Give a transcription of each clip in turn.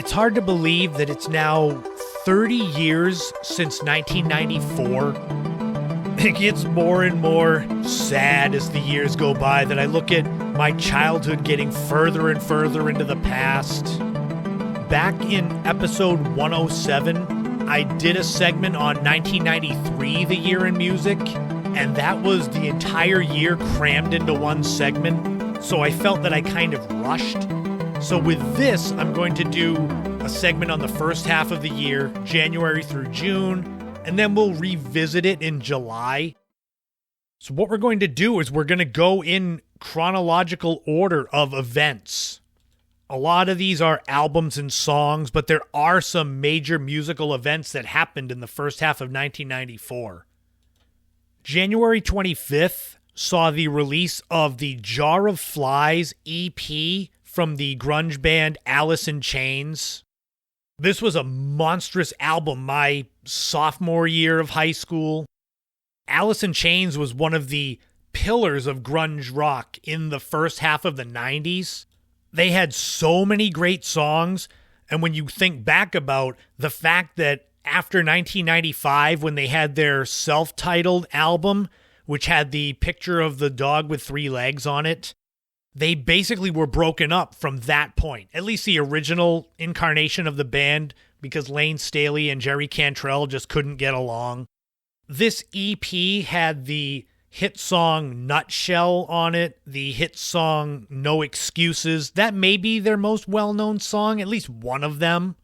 It's hard to believe that it's now 30 years since 1994. It gets more and more sad as the years go by that I look at my childhood getting further and further into the past. Back in episode 107, I did a segment on 1993, the year in music, and that was the entire year crammed into one segment, so I felt that I kind of rushed. So with this, I'm going to do a segment on the first half of the year, January through June, and then we'll revisit it in July. So what we're going to do is we're going to go in chronological order of events. A lot of these are albums and songs, but there are some major musical events that happened in the first half of 1994. January 25th saw the release of the Jar of Flies EP from the grunge band Alice in Chains. This was a monstrous album my sophomore year of high school. Alice in Chains was one of the pillars of grunge rock in the first half of the 90s. They had so many great songs, and when you think back about the fact that after 1995, when they had their self-titled album, which had the picture of the dog with 3 legs on it, they basically were broken up from that point, at least the original incarnation of the band, because Lane Staley and Jerry Cantrell just couldn't get along. This EP had the hit song Nutshell on it, the hit song No Excuses. That may be their most well-known song, at least one of them.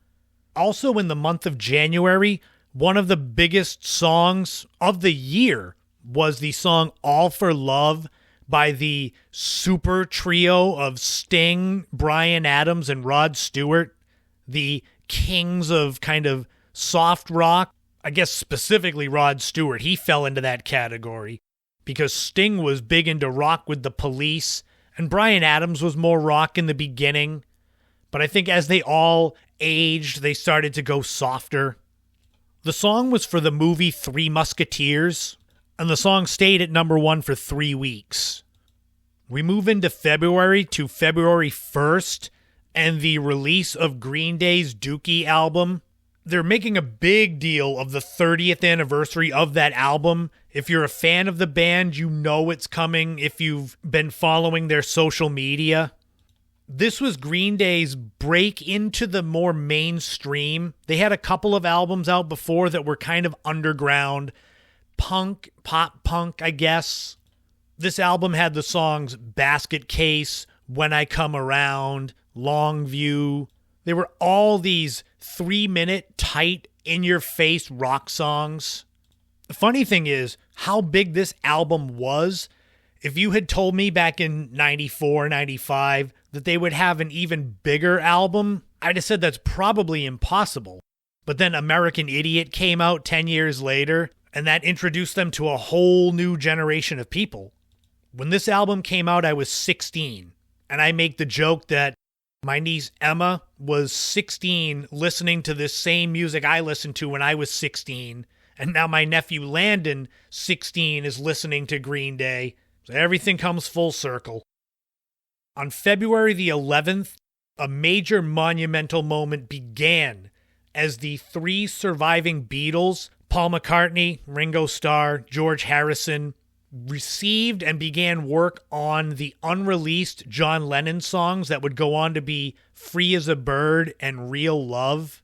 Also in the month of January, one of the biggest songs of the year was the song All for Love by the super trio of Sting, Bryan Adams, and Rod Stewart, the kings of kind of soft rock. I guess specifically Rod Stewart, he fell into that category because Sting was big into rock with the Police, and Bryan Adams was more rock in the beginning. But I think as they all aged, they started to go softer. The song was for the movie Three Musketeers, and the song stayed at number 1 for 3 weeks. We move into February to February 1st and the release of Green Day's Dookie album. They're making a big deal of the 30th anniversary of that album. If you're a fan of the band, you know it's coming if you've been following their social media. This was Green Day's break into the more mainstream. They had a couple of albums out before that were kind of underground, punk, pop punk, I guess. This album had the songs Basket Case, When I Come Around, Long View. They were all these 3-minute, tight, in-your-face rock songs. The funny thing is how big this album was. If you had told me back in 94, 95 that they would have an even bigger album, I'd have said that's probably impossible. But then American Idiot came out 10 years later, and that introduced them to a whole new generation of people. When this album came out, I was 16, and I make the joke that my niece Emma was 16 listening to this same music I listened to when I was 16, and now my nephew Landon, 16, is listening to Green Day. So everything comes full circle. On February the 11th, a major monumental moment began as the 3 surviving Beatles, Paul McCartney, Ringo Starr, George Harrison, received and began work on the unreleased John Lennon songs that would go on to be Free as a Bird and Real Love.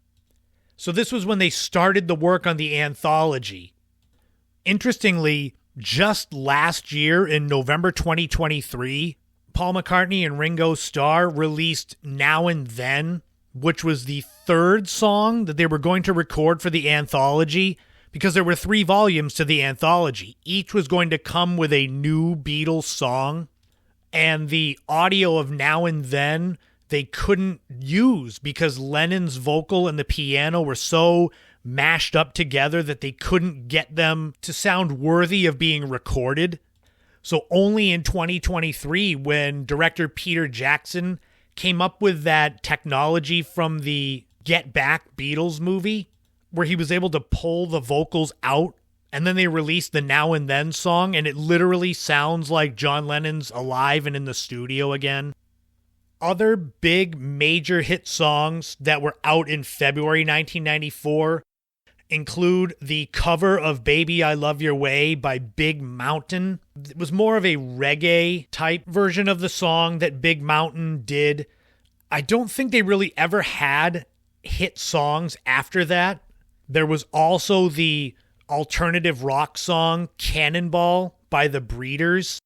So this was when they started the work on the anthology. Interestingly, just last year in November 2023, Paul McCartney and Ringo Starr released Now and Then, which was the 3rd song that they were going to record for the anthology, because there were 3 volumes to the anthology. Each was going to come with a new Beatles song, and the audio of Now and Then they couldn't use because Lennon's vocal and the piano were so mashed up together that they couldn't get them to sound worthy of being recorded. So only in 2023, when director Peter Jackson came up with that technology from the Get Back Beatles movie, where he was able to pull the vocals out, and then they released the Now and Then song, and it literally sounds like John Lennon's alive and in the studio again. Other big major hit songs that were out in February 1994 include the cover of Baby I Love Your Way by Big Mountain. It was more of a reggae type version of the song that Big Mountain did. I don't think they really ever had hit songs after that. There was also the alternative rock song Cannonball by the Breeders.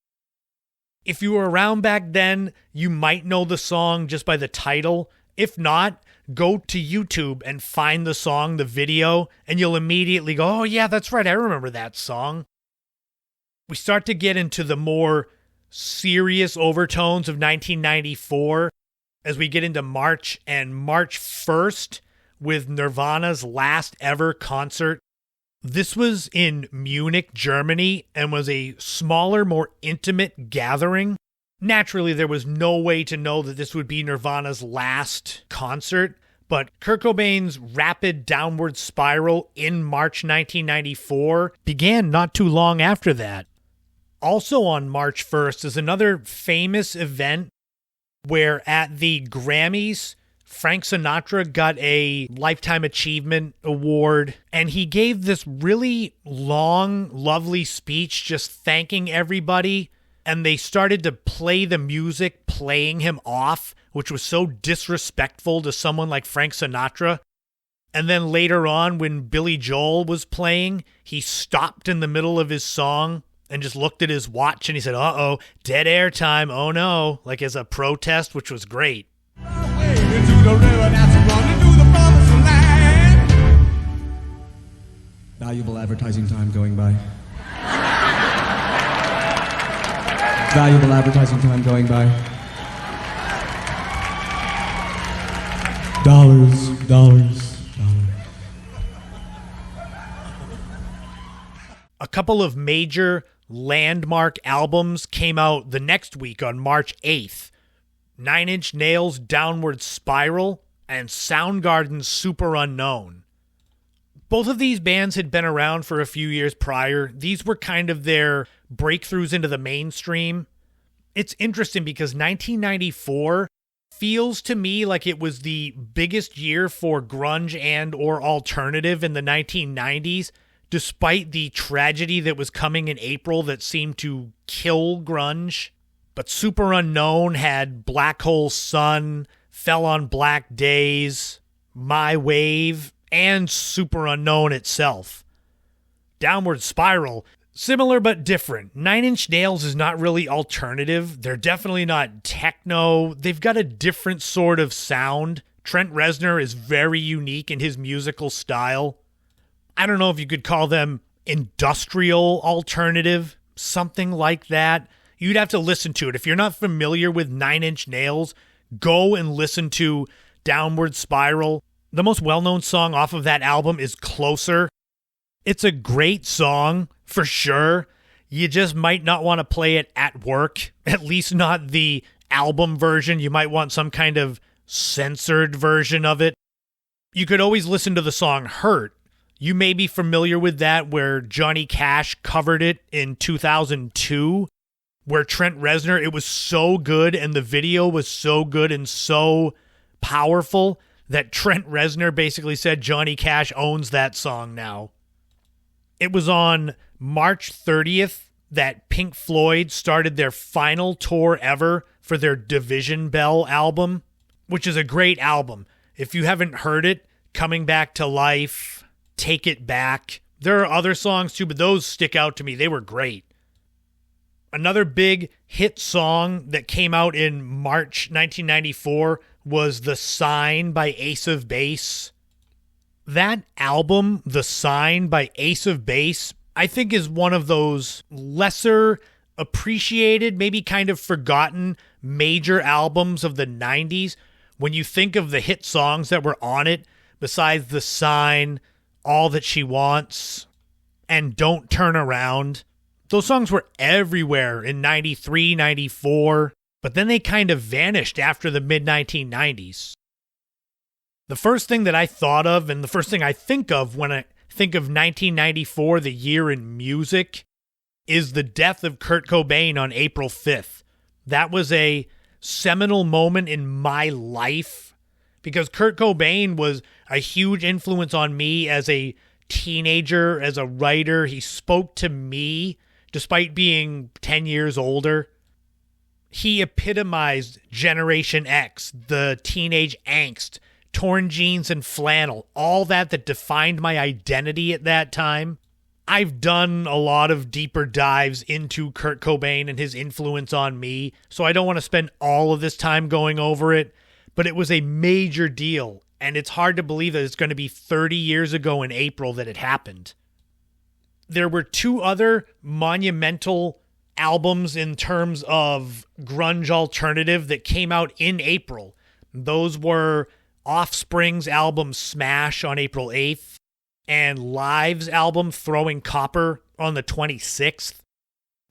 If you were around back then, you might know the song just by the title. If not, go to YouTube and find the song, the video, and you'll immediately go, oh yeah, that's right, I remember that song. We start to get into the more serious overtones of 1994 as we get into March, and March 1st with Nirvana's last ever concert. This was in Munich, Germany, and was a smaller, more intimate gathering. Naturally, there was no way to know that this would be Nirvana's last concert, but Kurt Cobain's rapid downward spiral in March 1994 began not too long after that. Also on March 1st is another famous event where at the Grammys, Frank Sinatra got a Lifetime Achievement Award, and he gave this really long, lovely speech just thanking everybody. And they started to play the music playing him off, which was so disrespectful to someone like Frank Sinatra. And then later on, when Billy Joel was playing, he stopped in the middle of his song and just looked at his watch and he said, uh-oh, dead air time, oh no, like as a protest, which was great. Valuable advertising time going by. Valuable advertising time going by. Dollars. A couple of major landmark albums came out the next week on March 8th. 9 Inch Nails' Downward Spiral and Soundgarden's Super Unknown. Both of these bands had been around for a few years prior. These were kind of their breakthroughs into the mainstream. It's interesting because 1994 feels to me like it was the biggest year for grunge and or alternative in the 1990s, despite the tragedy that was coming in April that seemed to kill grunge. But Super Unknown had Black Hole Sun, Fell on Black Days, My Wave, and Super Unknown itself. Downward Spiral, similar but different. 9 Inch Nails is not really alternative. They're definitely not techno. They've got a different sort of sound. Trent Reznor is very unique in his musical style. I don't know if you could call them industrial alternative, something like that. You'd have to listen to it. If you're not familiar with 9 Inch Nails, go and listen to Downward Spiral. The most well-known song off of that album is Closer. It's a great song, for sure. You just might not want to play it at work, at least not the album version. You might want some kind of censored version of it. You could always listen to the song Hurt. You may be familiar with that, where Johnny Cash covered it in 2002, where Trent Reznor, it was so good and the video was so good and so powerful that Trent Reznor basically said Johnny Cash owns that song now. It was on March 30th that Pink Floyd started their final tour ever for their Division Bell album, which is a great album. If you haven't heard it, Coming Back to Life, Take It Back. There are other songs too, but those stick out to me. They were great. Another big hit song that came out in March 1994 was The Sign by Ace of Base. That album, The Sign by Ace of Base, I think is one of those lesser appreciated, maybe kind of forgotten major albums of the 90s. When you think of the hit songs that were on it, besides The Sign, All That She Wants, and Don't Turn Around, those songs were everywhere in 93, 94, but then they kind of vanished after the mid-1990s. The first thing that I thought of, and the first thing I think of when I think of 1994, the year in music, is the death of Kurt Cobain on April 5th. That was a seminal moment in my life because Kurt Cobain was a huge influence on me as a teenager, as a writer. He spoke to me despite being 10 years older. He epitomized Generation X, the teenage angst, torn jeans and flannel, all that defined my identity at that time. I've done a lot of deeper dives into Kurt Cobain and his influence on me, so I don't want to spend all of this time going over it, but it was a major deal, and it's hard to believe that it's going to be 30 years ago in April that it happened. There were two other monumental albums in terms of grunge alternative that came out in April. Those were Offspring's album Smash on April 8th and Live's album Throwing Copper on the 26th.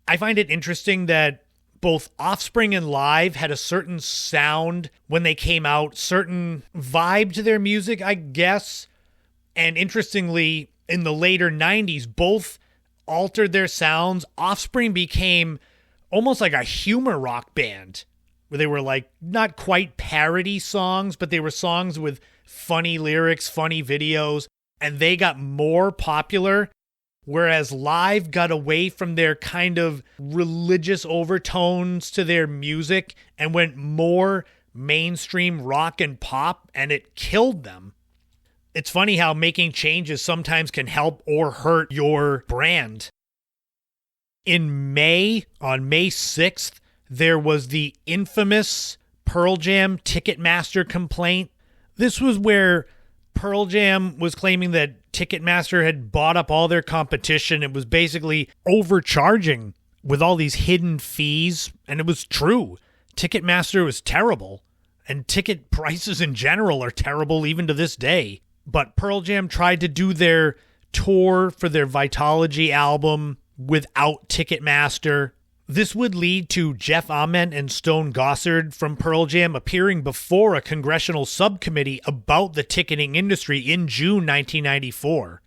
I find it interesting that both Offspring and Live had a certain sound when they came out, certain vibe to their music, I guess. And interestingly, in the later 90s, both altered their sounds. Offspring became almost like a humor rock band, where they were like not quite parody songs, but they were songs with funny lyrics, funny videos, and they got more popular, whereas Live got away from their kind of religious overtones to their music and went more mainstream rock and pop, and it killed them. It's funny how making changes sometimes can help or hurt your brand. In May, on May 6th, there was the infamous Pearl Jam Ticketmaster complaint. This was where Pearl Jam was claiming that Ticketmaster had bought up all their competition. It was basically overcharging with all these hidden fees, and it was true. Ticketmaster was terrible, and ticket prices in general are terrible even to this day. But Pearl Jam tried to do their tour for their Vitalogy album without Ticketmaster. This would lead to Jeff Ament and Stone Gossard from Pearl Jam appearing before a congressional subcommittee about the ticketing industry in June 1994.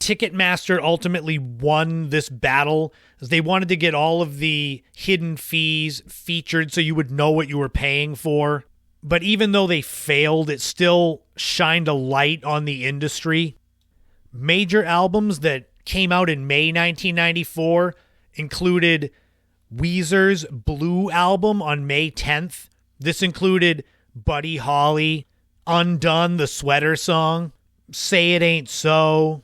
Ticketmaster ultimately won this battle as they wanted to get all of the hidden fees featured so you would know what you were paying for. But even though they failed, it still shined a light on the industry. Major albums that came out in May 1994 included Weezer's Blue album on May 10th. This included Buddy Holly, Undone, the Sweater Song, Say It Ain't So.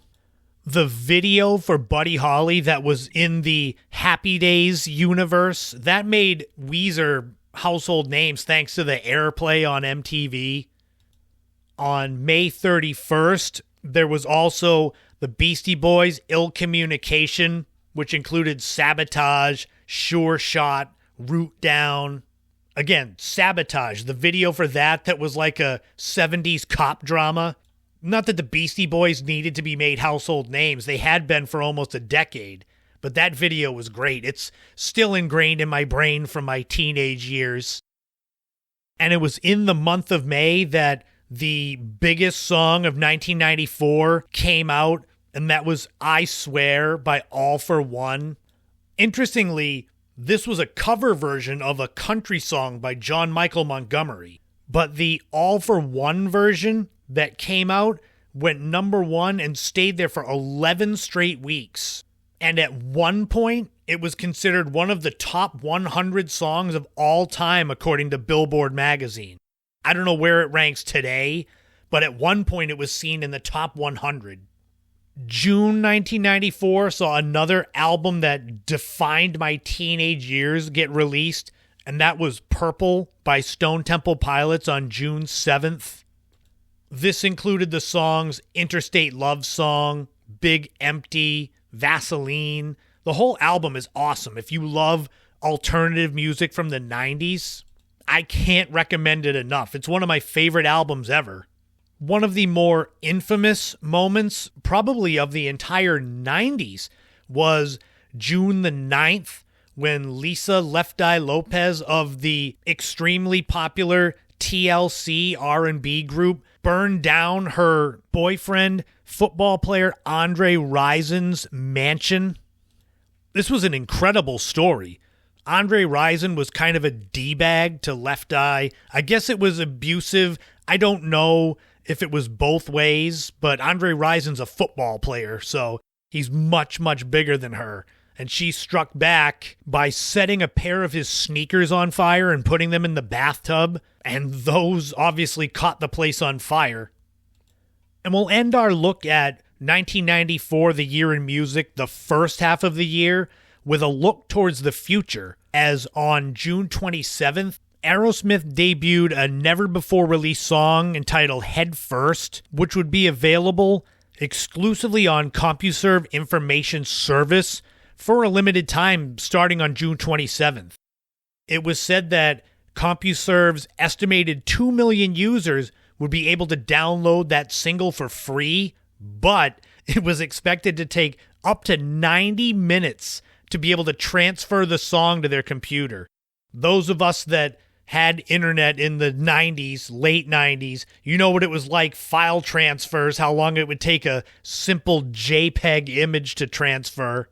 The video for Buddy Holly that was in the Happy Days universe, that made Weezer household names thanks to the airplay on MTV. On May 31st, there was also the Beastie Boys' Ill Communication, which included Sabotage, Sure Shot, Root Down. Again, Sabotage, the video for that was like a 70s cop drama. Not that the Beastie Boys needed to be made household names. They had been for almost a decade. But that video was great. It's still ingrained in my brain from my teenage years. And it was in the month of May that the biggest song of 1994 came out, and that was I Swear by All For One. Interestingly, this was a cover version of a country song by John Michael Montgomery. But the All For One version that came out went number one and stayed there for 11 straight weeks. And at one point, it was considered one of the top 100 songs of all time, according to Billboard magazine. I don't know where it ranks today, but at one point it was seen in the top 100. June 1994 saw another album that defined my teenage years get released, and that was Purple by Stone Temple Pilots on June 7th. This included the songs Interstate Love Song, Big Empty, Vaseline. The whole album is awesome. If you love alternative music from the 90s, I can't recommend it enough. It's one of my favorite albums ever. One of the more infamous moments, probably of the entire 90s, was June the 9th when Lisa Left Eye Lopez of the extremely popular TLC R&B group burned down her boyfriend, football player Andre Rison's mansion. This was an incredible story. Andre Rison was kind of a D-bag to Left Eye. I guess it was abusive. I don't know if it was both ways, but Andre Rison's a football player, so he's much, much bigger than her. And she struck back by setting a pair of his sneakers on fire and putting them in the bathtub, and those obviously caught the place on fire. And we'll end our look at 1994, the year in music, the first half of the year, with a look towards the future, as on June 27th, Aerosmith debuted a never-before-released song entitled Head First, which would be available exclusively on CompuServe Information Service for a limited time starting on June 27th. It was said that CompuServe's estimated 2 million users would be able to download that single for free, but it was expected to take up to 90 minutes to be able to transfer the song to their computer. Those of us that had internet in the 90s, late 90s, you know what it was like, file transfers, how long it would take a simple JPEG image to transfer.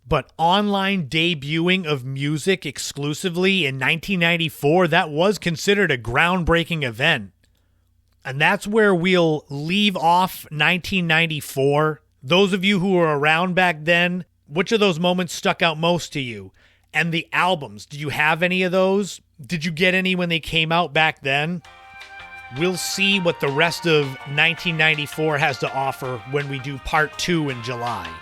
But online debuting of music exclusively in 1994, that was considered a groundbreaking event. And that's where we'll leave off 1994. Those of you who were around back then, which of those moments stuck out most to you? And the albums, did you have any of those? Did you get any when they came out back then? We'll see what the rest of 1994 has to offer when we do part 2 in July.